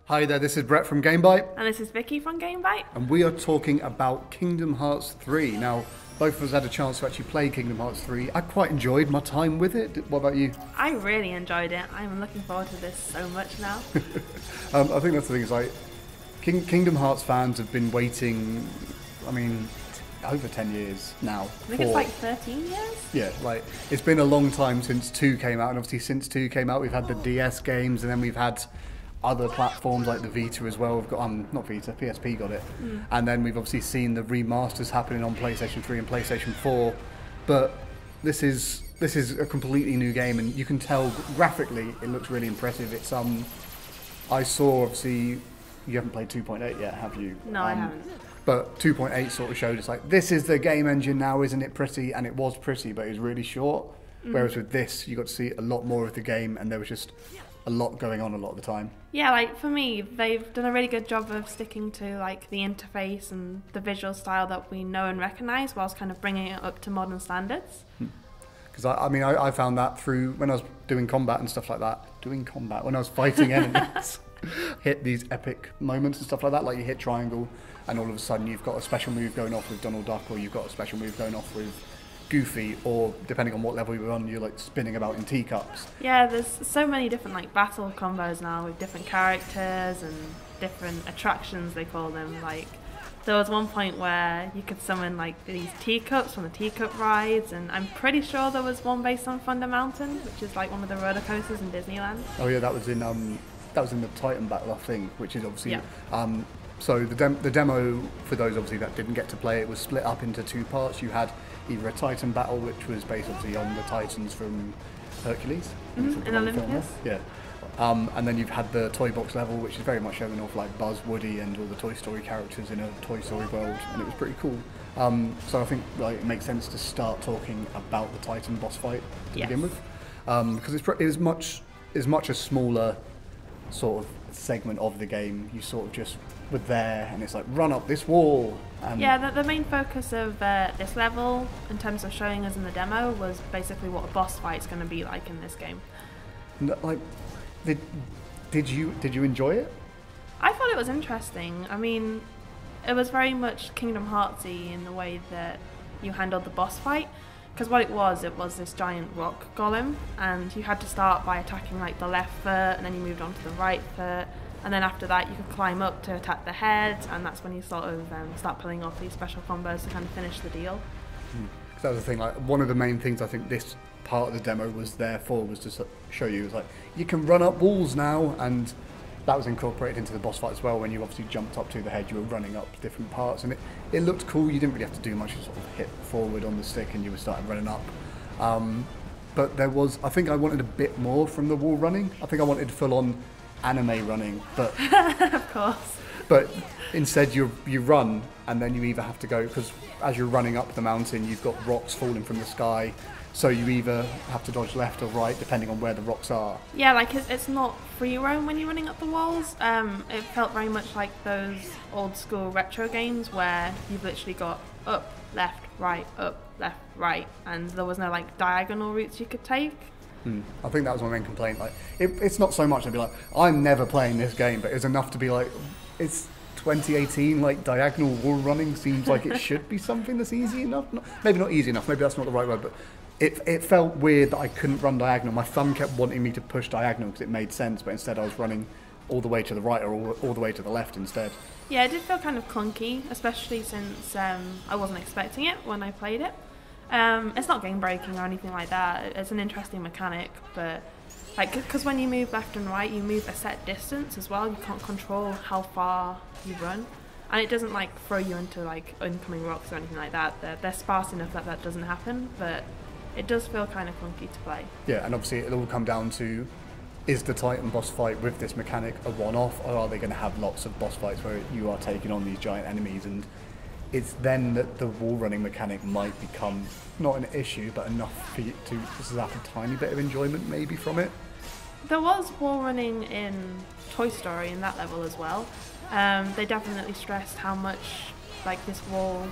Hi there, this is Brett from GameByte. And this is Vicky from GameByte. And we are talking about Kingdom Hearts 3. Now, both of us had a chance to actually play Kingdom Hearts 3. I quite enjoyed my time with it. What about you? I really enjoyed it. I'm looking forward to this so much now. I think that's the thing, is like, Kingdom Hearts fans have been waiting, over 10 years now. I think it's like 13 years? Yeah, like, it's been a long time since 2 came out, and obviously since 2 came out, we've had the DS games, and then we've had other platforms like the Vita as well. We've got not Vita, PSP got it, and then we've obviously seen the remasters happening on PlayStation 3 and PlayStation 4. But this is a completely new game, and you can tell graphically it looks really impressive. It's I saw, obviously you haven't played 2.8 yet, have you? No, I haven't. But 2.8 sort of showed it's like, this is the game engine now, isn't it pretty? And it was pretty, but it was really short. Whereas with this, you got to see a lot more of the game, and there was just a lot going on a lot of the time. Yeah, like for me, they've done a really good job of sticking to like the interface and the visual style that we know and recognise, whilst kind of bringing it up to modern standards. Because I found that through when I was doing combat and stuff like that. When I was fighting enemies, hit these epic moments and stuff like that. Like you hit triangle, and all of a sudden you've got a special move going off with Donald Duck, or you've got a special move going off with Goofy, or depending on what level you're on, you're like spinning about in teacups. Yeah, there's so many different like battle combos now with different characters and different attractions, they call them. Like there was one point where you could summon like these teacups from the teacup rides, and I'm pretty sure there was one based on Thunder Mountain, which is like one of the roller coasters in Disneyland. Oh yeah, that was in the Titan Battle, I think, which is obviously yeah. So the demo, for those obviously that didn't get to play it, was split up into 2 parts. You had either a Titan battle, which was based obviously on the Titans from Hercules. In Olympus. Yeah. And then you've had the toy box level, which is very much showing off like Buzz, Woody, and all the Toy Story characters in a Toy Story world, and it was pretty cool. So I think like it makes sense to start talking about the Titan boss fight to begin with, because it is much a smaller sort of segment of the game. You sort of just were there, and it's like run up this wall. Yeah, the main focus of this level, in terms of showing us in the demo, was basically what a boss fight's going to be like in this game. Like, did you enjoy it? I thought it was interesting. I mean, it was very much Kingdom Heartsy in the way that you handled the boss fight. Because what it was this giant rock golem, and you had to start by attacking like the left foot, and then you moved on to the right foot, and then after that you could climb up to attack the head, and that's when you sort of start pulling off these special combos to kind of finish the deal. Because that was the thing, like one of the main things I think this part of the demo was there for, was to show you, it was like, you can run up walls now, and that was incorporated into the boss fight as well. When you obviously jumped up to the head, you were running up different parts, and it looked cool. You didn't really have to do much. You sort of hit forward on the stick and you were starting running up. But there was, I think I wanted a bit more from the wall running. I think I wanted full-on anime running, but of course. But instead you run, and then you either have to go, because as you're running up the mountain, you've got rocks falling from the sky. So you either have to dodge left or right, depending on where the rocks are. Yeah, like it's not free roam when you're running up the walls. It felt very much like those old school retro games where you've literally got up, left, right, and there was no like diagonal routes you could take. I think that was my main complaint. Like, it's not so much I'd be like, I'm never playing this game, but it's enough to be like, it's 2018, like diagonal wall running seems like it should be something that's easy enough. Maybe not easy enough, maybe that's not the right word, but it felt weird that I couldn't run diagonal. My thumb kept wanting me to push diagonal because it made sense, but instead I was running all the way to the right or all the way to the left instead. Yeah, it did feel kind of clunky, especially since I wasn't expecting it when I played it. It's not game breaking or anything like that. It's an interesting mechanic, but like, because when you move left and right, you move a set distance as well. You can't control how far you run, and it doesn't like throw you into like oncoming rocks or anything like that. They're sparse enough that doesn't happen, but it does feel kind of clunky to play. Yeah, and obviously it'll all come down to, is the Titan boss fight with this mechanic a one-off, or are they going to have lots of boss fights where you are taking on these giant enemies? And it's then that the wall running mechanic might become not an issue, but enough for you to have a tiny bit of enjoyment maybe from it. There was wall running in Toy Story in that level as well. They definitely stressed how much like this wall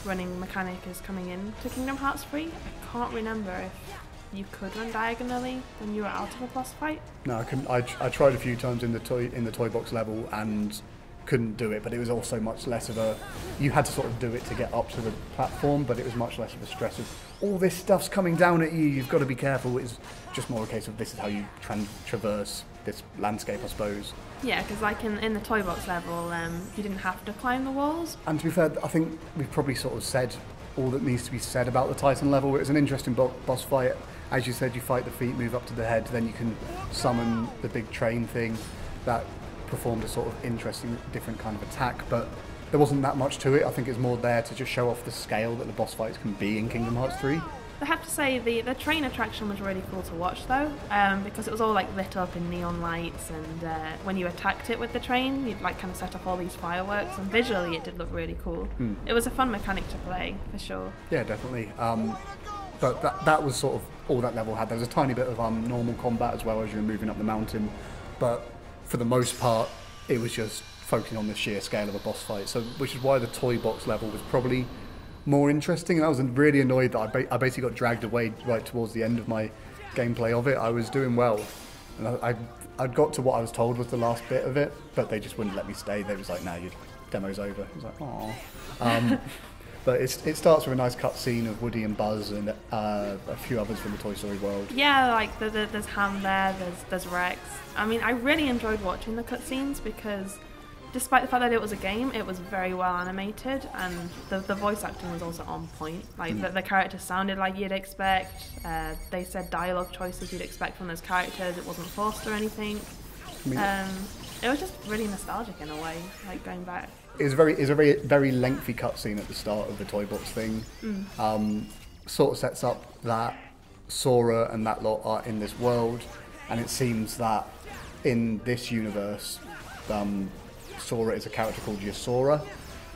running mechanic is coming in to Kingdom Hearts 3. I can't remember if you could run diagonally when you were out of a boss fight. No, I couldn't. I tried a few times in the toy box level and couldn't do it, but it was also much less of a. You had to sort of do it to get up to the platform, but it was much less of a stress of all this stuff's coming down at you. You've got to be careful. It's just more a case of this is how you traverse this landscape, I suppose. Yeah, because like in the toy box level, you didn't have to climb the walls. And to be fair, I think we've probably sort of said all that needs to be said about the Titan level. It's an interesting boss fight. As you said, you fight the feet, move up to the head, then you can summon the big train thing that performed a sort of interesting, different kind of attack, but there wasn't that much to it. I think it's more there to just show off the scale that the boss fights can be in Kingdom Hearts 3. I have to say the train attraction was really cool to watch though, because it was all like lit up in neon lights, and when you attacked it with the train, you'd like kind of set off all these fireworks, and visually it did look really cool. It was a fun mechanic to play, for sure. Yeah, definitely. But that was sort of all that level had. There was a tiny bit of normal combat as well as you were moving up the mountain, but for the most part, it was just focusing on the sheer scale of a boss fight. So, which is why the toy box level was probably more interesting. And I was really annoyed that I basically got dragged away right towards the end of my gameplay of it. I was doing well, and I'd got to what I was told was the last bit of it, but they just wouldn't let me stay. They was like, "No, your demo's over." I was like, "Aw." But it starts with a nice cutscene of Woody and Buzz and a few others from the Toy Story world. Yeah, like there's Ham there, there's Rex. I mean, I really enjoyed watching the cutscenes because despite the fact that it was a game, it was very well animated, and the voice acting was also on point. Like the characters sounded like you'd expect. They said dialogue choices you'd expect from those characters. It wasn't forced or anything. I mean, it was just really nostalgic in a way, like going back. It was a very lengthy cutscene at the start of the toy box thing. Sort of sets up that Sora and that lot are in this world, and it seems that in this universe, Sora is a character called Yasora,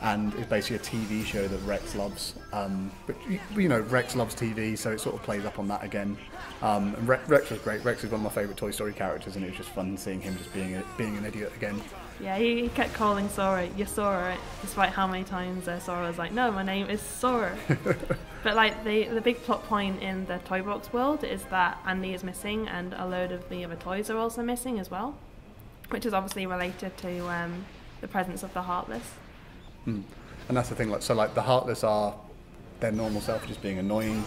and it's basically a TV show that Rex loves. But you know, Rex loves TV, so it sort of plays up on that again. And Rex was great. Rex is one of my favourite Toy Story characters, and it was just fun seeing him just being an idiot again. Yeah, he kept calling Sora Yasora, despite how many times Sora was like, "No, my name is Sora." But like the big plot point in the toy box world is that Andy is missing, and a load of the other toys are also missing as well, which is obviously related to the presence of the Heartless. And that's the thing, like the Heartless are their normal self, just being annoying.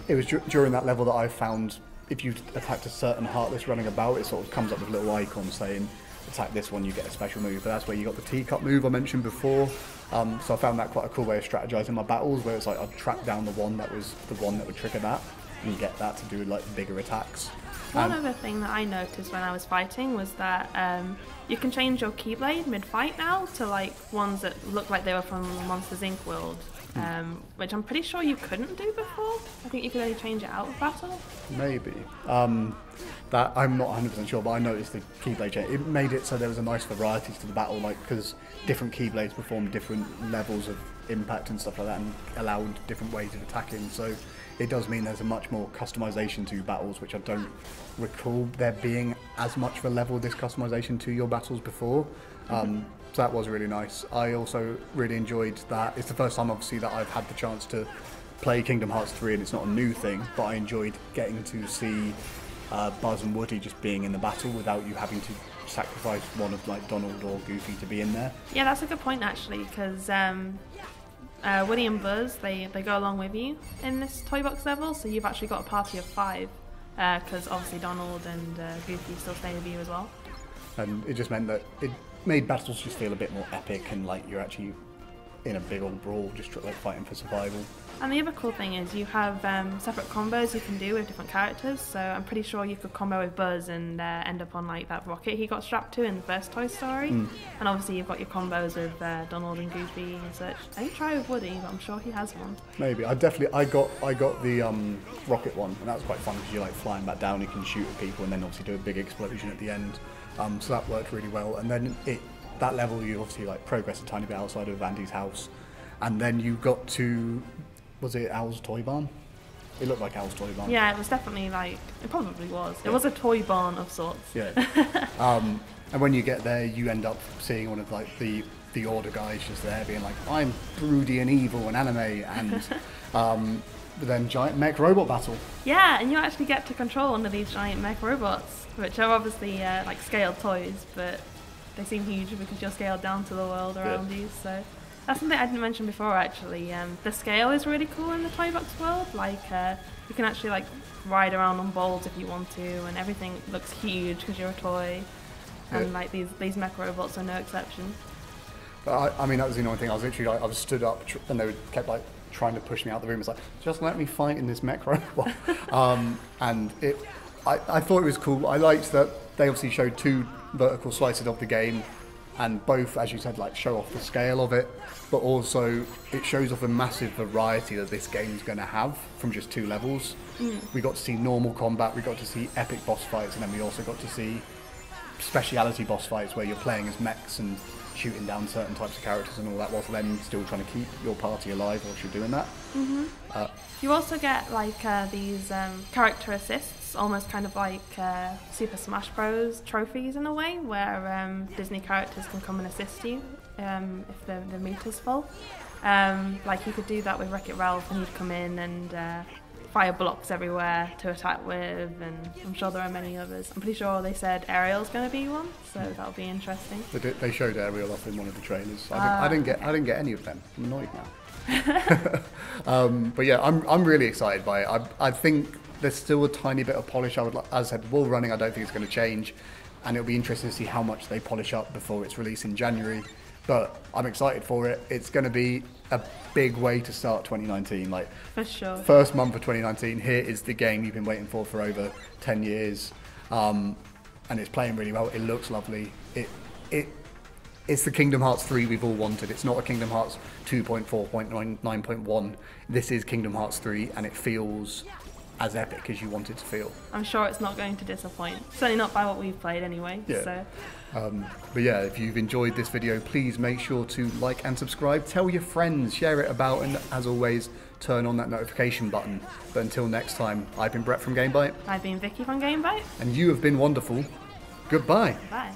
It was during that level that I found if you attacked a certain Heartless running about, it sort of comes up with a little icon saying, attack this one, you get a special move. But that's where you got the teacup move I mentioned before. So I found that quite a cool way of strategizing my battles, where it's like I'd track down the one that would trigger that, and get that to do like bigger attacks. One other thing that I noticed when I was fighting was that you can change your Keyblade mid-fight now to like ones that look like they were from Monsters Inc. world, which I'm pretty sure you couldn't do before. I think you could only change it out of battle. Maybe. That I'm not 100% sure, but I noticed the Keyblade change. It made it so there was a nice variety to the battle, like because different Keyblades perform different levels of impact and stuff like that, and allowed different ways of attacking. So it does mean there's a much more customization to battles, which I don't recall there being as much of a level of this customization to your battles before. So that was really nice. I also really enjoyed that. It's the first time, obviously, that I've had the chance to play Kingdom Hearts 3, and it's not a new thing, but I enjoyed getting to see Buzz and Woody just being in the battle without you having to sacrifice one of like Donald or Goofy to be in there. Yeah, that's a good point actually, because Woody and Buzz, they go along with you in this toy box level, so you've actually got a party of 5, because obviously Donald and Goofy still stay with you as well. And it just meant that it made battles just feel a bit more epic, and like you're actually in a big old brawl, just like fighting for survival. And the other cool thing is you have separate combos you can do with different characters, so I'm pretty sure you could combo with Buzz and end up on like that rocket he got strapped to in the first Toy Story. And obviously you've got your combos with Donald and Goofy and such. I didn't try with Woody, but I'm sure he has one. Maybe. I got the rocket one, and that was quite fun because you're like flying back down, you can shoot at people and then obviously do a big explosion at the end. So that worked really well. And then that level you obviously like progress a tiny bit outside of Andy's house, and then you got to, was it Al's Toy Barn? It looked like Al's Toy Barn. Yeah, it was definitely like, it probably was. Yeah. It was a toy barn of sorts. Yeah. And when you get there, you end up seeing one of like the order guys just there being like, I'm broody and evil and anime, and then giant mech robot battle. Yeah, and you actually get to control one of these giant mech robots, which are obviously like scaled toys, but they seem huge because you're scaled down to the world around you. So that's something I didn't mention before actually. The scale is really cool in the Toy Box world. Like you can actually like ride around on balls if you want to, and everything looks huge because you're a toy. And like these mech robots are no exception. But I mean, that was the only thing. I was literally like, I was stood up and they kept like trying to push me out the room. It's like, just let me fight in this mech robot. And I thought it was cool. I liked that they obviously showed 2 vertical slices of the game, and both, as you said, like show off the scale of it, but also it shows off a massive variety that this game's going to have from just 2 levels. We got to see normal combat, we got to see epic boss fights, and then we also got to see speciality boss fights where you're playing as mechs and shooting down certain types of characters and all that, whilst then still trying to keep your party alive whilst you're doing that. You also get like these character assists, almost kind of like Super Smash Bros. Trophies in a way, where Disney characters can come and assist you if the meter's full. Like you could do that with Wreck-It Ralph, and he'd come in and fire blocks everywhere to attack with, and I'm sure there are many others. I'm pretty sure they said Ariel's going to be one, so that'll be interesting. They showed Ariel off in one of the trailers. I didn't get any of them. I'm annoyed now. But yeah, I'm really excited by it. I think there's still a tiny bit of polish. As I said, wall running, I don't think it's going to change, and it'll be interesting to see how much they polish up before its release in January. But I'm excited for it. It's going to be a big way to start 2019. Like, for sure. First month of 2019, here is the game you've been waiting for over 10 years. And it's playing really well. It looks lovely. It's the Kingdom Hearts 3 we've all wanted. It's not a Kingdom Hearts 2.4.9.1. This is Kingdom Hearts 3, and it feels as epic as you want it to feel. I'm sure it's not going to disappoint. Certainly not by what we've played anyway. Yeah. So. But yeah, if you've enjoyed this video, please make sure to like and subscribe. Tell your friends, share it about, and as always, turn on that notification button. But until next time, I've been Brett from GameByte. I've been Vicky from GameByte. And you have been wonderful. Goodbye. Bye.